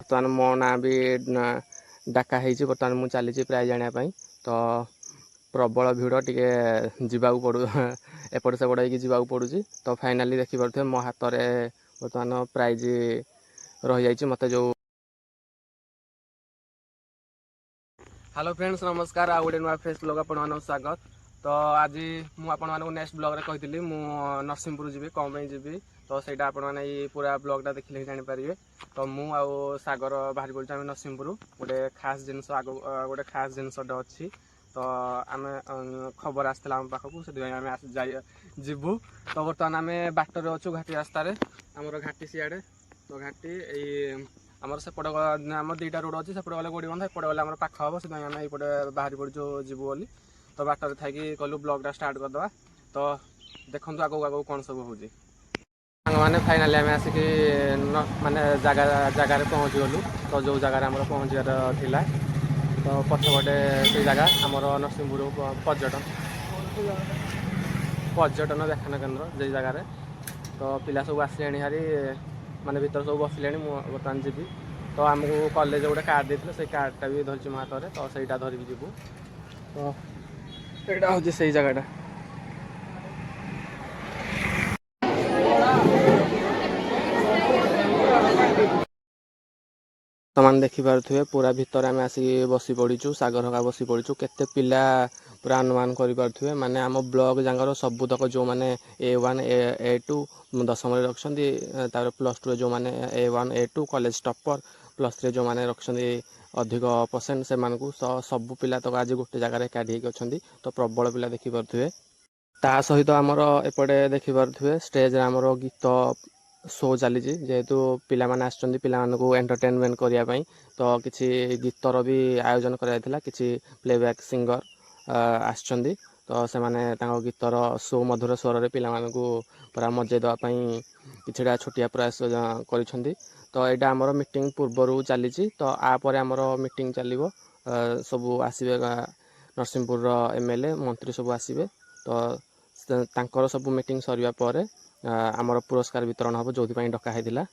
बर्तमान मो ना भी डाका होती बर्तमान मुझे चली प्राइज आने तो प्रबल भिड़ टे जावाक पड़ू एपट सेपट होगा पड़ू तो फाइनाली देखिपे मो हाथ में बर्तमान प्राइज रही जाइए मत जो। हेलो फ्रेंड्स नमस्कार आ गए नुआ फ्रेश ब्लॉग आपण स्वागत। तो आज मुझे नेक्स्ट ब्लॉग रे कही मु नरसिंहपुर जी कौन जी तो सहीटा आपण मैंने पूरा ब्लॉगटा देखिले जानीपारे। तो मुझ सागर बाहरी पड़े आम नरसिंहपुर गोटे खास जिनस आग गोटे खास जिनसटे अच्छी तो आम खबर आसाला आम पाखक से जीवु। तो बर्तमान आम बाटर अच्छु घाटी रास्तार आमर घाटी सियाड़े तो घाटी आमर सेपट आम दुईटा रोड अच्छी सेपटे गले गोड़बंधा एपटे गले आम पाख हम से आम ये बाहरी पड़ू जीवु बोली तो बाटर थी कहलु ब्लॉगटा स्टार्ट करदे। तो देखो आगू आगू कौन सब हो मैंने फाइनाली आम आसिक माने जगार पहुँची गलु। तो जो जगार आम पहुँचार था तो पछपटे से जगह आमर नरसिंहपुर पर्यटन देखान केन्द्र जे जगार तो पिला सब आसिले हारी माने भीतर सब बसिले बर्तमान जीवी। तो आमको कॉलेज गोटे कार्ड देते से कार्डटा भी धरी मो हाथ में तो सहीटा धरिकी जीवु। तो यहाँ हूँ से जगहटा समान देखिपे पूरा भितर आम आसिक बसी पड़ीचु सागर हका बसी पड़ीचु केते पिला पूरा अनुमान करें माने आम ब्लॉग जाकर सबूतक जो मैंने A1 A2 दशम रखिंट +2 जो मैंने A1 A2 कॉलेज टॉपर +3 जो मैंने रखिंट अधिक परसेंट से सबू पिला तक आज गोटे जगह एकाठी होती तो प्रबल पिला देखिपे। ता सहित आमर एपटे देखिपे स्टेज आमर गीत शो चली जेहेतु पिला माने आसछन्ति पिला मानकु एंटरटेनमेंट करने तो किसी गीतर भी आयोजन कराइथिला किसी प्लेबैक सिंगर आसछन्ति तो से माने तांको गीतर शो मधुर स्वर रे पिला मानकु पूरा मजे देवाई किछिटा छोटिया प्रयास करिसेंति। तो यहाँ आमर मीटिंग पूर्वर चली तो आपर आमर मीटिंग चलो सबू आसबे नरसिंहपुर MLA मंत्री सब आसबे तो तांकर सबू मीटिंग सरिया पर आमर पुरस्कार वितरण हम जो डका होता।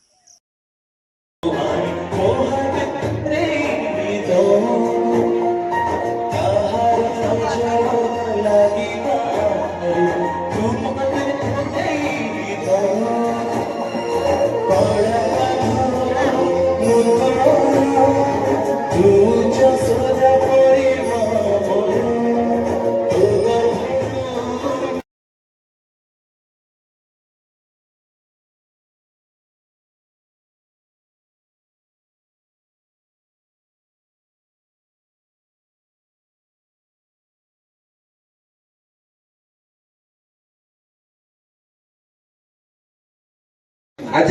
आज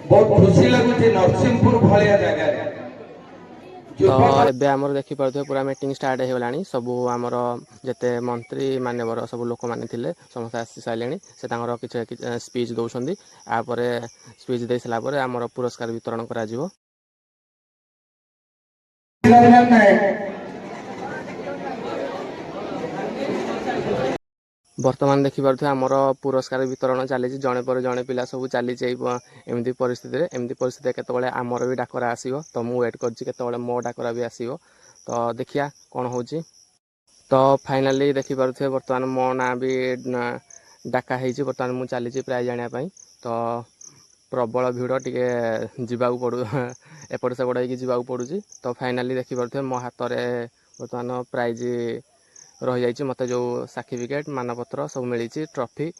बहुत खुशी लगुच नरसिंहपुर भाया जगह तो एबे आमर देखिपे पूरा मीटिंग स्टार्ट होगा सबू आमर जिते मंत्री मान्यवर सब लोक मैंने थे समस्त आसी सारे से किसी स्पीच दौरान यापर स्पीच दे सारापर आमर पुरस्कार वितरण करा बर्तमान देखिपे आमर पुरस्कार वितरण चली जड़े पर जड़े पिला सब चली एमती परिस्थिति केतबेले आमर भी डाकरा आसो तो मुझे वेट कर मो डाकरा भी आसो तो देखिया कौन हो। तो फाइनाली देखिपे बर्तमान मो ना भी डाका होती बर्तमान मुझे चली प्राइज आने तो प्रबल भिड़ टे जावाक पड़ू एपट सेपट होगा पड़ू तो फाइनाली देखिपे मो हाथ में बर्तमान प्राइज रही जाइए मत जो सर्टिफिकेट मानपत्र सब मिली ट्रॉफी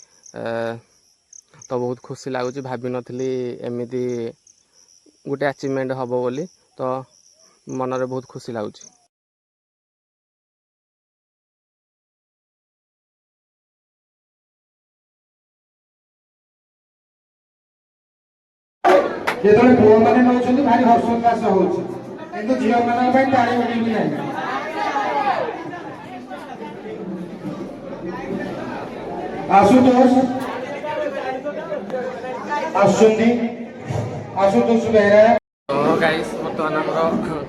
तो बहुत खुशी लगुच भाभी नी एमती गोटे अचीवमेंट हम बोली तो मन में बहुत खुशी लगुच। जेतले पुओ माने नउछन्ति भारी हर्षोल्लास होउछि किंतु झियो मानन पई ताळी बजेबि नाही। आशुतोष बेहरा तो गाइस बर्तमान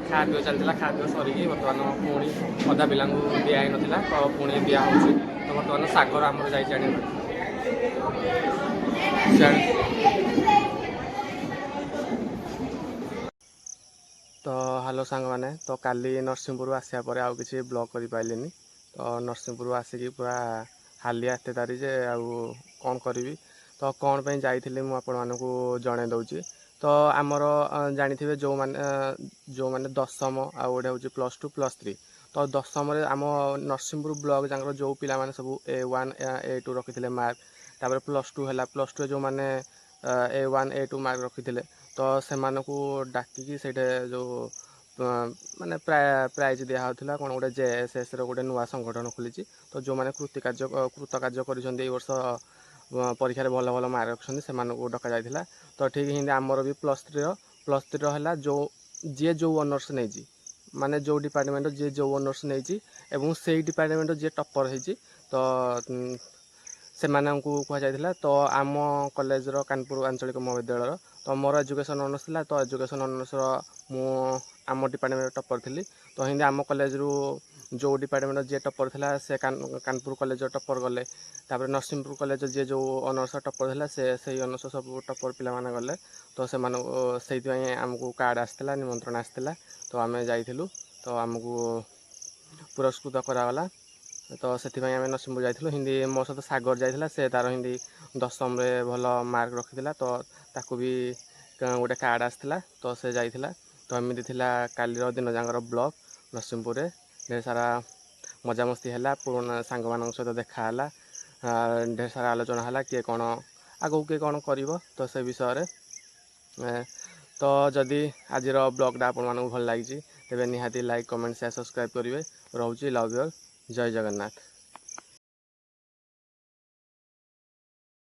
खाद्य चलता खाद्य सरिकी बर्तमान पुणी अधा पिला दिखाई नाला तो पुणी दिया हो तो बर्तमान सागर आमर जाए ତ ହ୍ୟାଲୋ ସାଙ୍ଗମାନେ, ତ କାଲି ନରସିଂହପୁର ଆସିବା ପରେ ଆଉ କିଛି ବ୍ଲଗ୍ କରିପାରିଲିନି। ତ ନରସିଂହପୁର ଆସିକି ପୁରା ହାଲିଆ ଏତେ ତାରି ଯେ ଆଉ କ'ଣ କରିବି। ତ କ'ଣ ପାଇଁ ଯାଇଥିଲି ମୁଁ ଆପଣମାନଙ୍କୁ ଜଣାଇ ଦେଉଛି। ତ ଆମର ଜାଣିଥିବେ ଯେଉଁମାନେ ଦଶମ ଆଉ ଗୋଟେ ହେଉଛି +2 +3। ତ ଦଶମରେ ଆମ ନରସିଂହପୁର ବ୍ଲକ୍ ଯାଙ୍କର ଯେଉଁ ପିଲାମାନେ ସବୁ A1 A2 ରଖିଥିଲେ ମାର୍କ, ତାପରେ +2 ହେଲା, +2ରେ ଯେଉଁମାନେ A1 A2 ମାର୍କ ରଖିଥିଲେ ତ ସେମାନଙ୍କୁ ଡାକିକି ସେଇଠି ଯେଉଁ ମାନେ ପ୍ରାଇଜ୍ ଦିଆହେଉଥିଲା। କ'ଣ ଗୋଟେ JSSର ଗୋଟେ ନୂଆ ସଂଗଠନ ଖୋଲିଛି। ତ ଯେଉଁମାନେ କୃତକାର୍ଯ୍ୟ କରିଛନ୍ତି ଏଇ ବର୍ଷ ପରୀକ୍ଷାରେ ଭଲ ଭଲ ମାର୍କ ରଖିଛନ୍ତି ସେମାନଙ୍କୁ ଡକାଯାଇଥିଲା। ତ ଠିକ୍ ହିନ୍ତି ଆମର ବି +3ର ହେଲା ଯିଏ ଯେଉଁ ଅନର୍ସ ନେଇଛି, ମାନେ ଯେଉଁ ଡିପାର୍ଟମେଣ୍ଟ ଯିଏ ଯେଉଁ ଅନର୍ସ ନେଇଛି ଏବଂ ସେଇ ଡିପାର୍ଟମେଣ୍ଟ ଯିଏ ଟପର୍ ହେଇଛି ତ ସେମାନଙ୍କୁ କୁହାଯାଇଥିଲା। ତ ଆମ କଲେଜର କାନପୁର ଆଞ୍ଚଳିକ ମହାବିଦ୍ୟାଳୟର ତ ମୋର ଏଜୁକେସନ୍ ଅନର୍ସ ଥିଲା। ତ ଏଜୁକେସନ୍ ଅନର୍ସର ମୁଁ ଆମ ଡିପାର୍ଟମେଣ୍ଟ ଟପର୍ ଥିଲି। ତ ହିନ୍ତି ଆମ କଲେଜରୁ ଯେଉଁ ଡିପାର୍ଟମେଣ୍ଟ ଯିଏ ଟପର୍ ଥିଲା ସେ କାନପୁର କଲେଜର ଟପର୍ ଗଲେ। ତାପରେ ନରସିଂହପୁର କଲେଜ ଯିଏ ଯେଉଁ ଅନର୍ସ ଟପର୍ ଥିଲା ସେଇ ଅନର୍ସ ସବୁ ଟପର୍ ପିଲାମାନେ ଗଲେ। ତ ସେମାନଙ୍କୁ ସେଇଥିପାଇଁ ଆମକୁ କାର୍ଡ଼ ଆସିଥିଲା, ନିମନ୍ତ୍ରଣ ଆସିଥିଲା। ତ ଆମେ ଯାଇଥିଲୁ, ତ ଆମକୁ ପୁରସ୍କୃତ କରାଗଲା। ତ ସେଥିପାଇଁ ଆମେ ନରସିଂହପୁର ଯାଇଥିଲୁ। ହିନ୍ତି ମୋ ସହିତ ସାଗର ଯାଇଥିଲା, ସେ ତା'ର ହିନ୍ତି ଦଶମରେ ଭଲ ମାର୍କ ରଖିଥିଲା। ତ ତାକୁ ବି ଗୋଟେ କାର୍ଡ଼ ଆସିଥିଲା, ତ ସେ ଯାଇଥିଲା। ତ ଏମିତି ଥିଲା କାଲିର ଦିନ ଯାକର ବ୍ଲଗ୍ ନରସିଂହପୁରରେ। ଢେର ସାରା ମଜାମସ୍ତି ହେଲା, ପୁରୁଣା ସାଙ୍ଗମାନଙ୍କ ସହିତ ଦେଖା ହେଲା, ଢେର ସାରା ଆଲୋଚନା ହେଲା କିଏ କ'ଣ ଆଗକୁ କିଏ କ'ଣ କରିବ ତ ସେ ବିଷୟରେ। ତ ଯଦି ଆଜିର ବ୍ଲଗ୍ଟା ଆପଣମାନଙ୍କୁ ଭଲ ଲାଗିଛି ତେବେ ନିହାତି ଲାଇକ୍, କମେଣ୍ଟ, ସେୟାର, ସବସ୍କ୍ରାଇବ୍ କରିବେ। ରହୁଛି, ଲଭ୍ ୟୁ ଅଲ୍, ଜୟ ଜଗନ୍ନାଥ।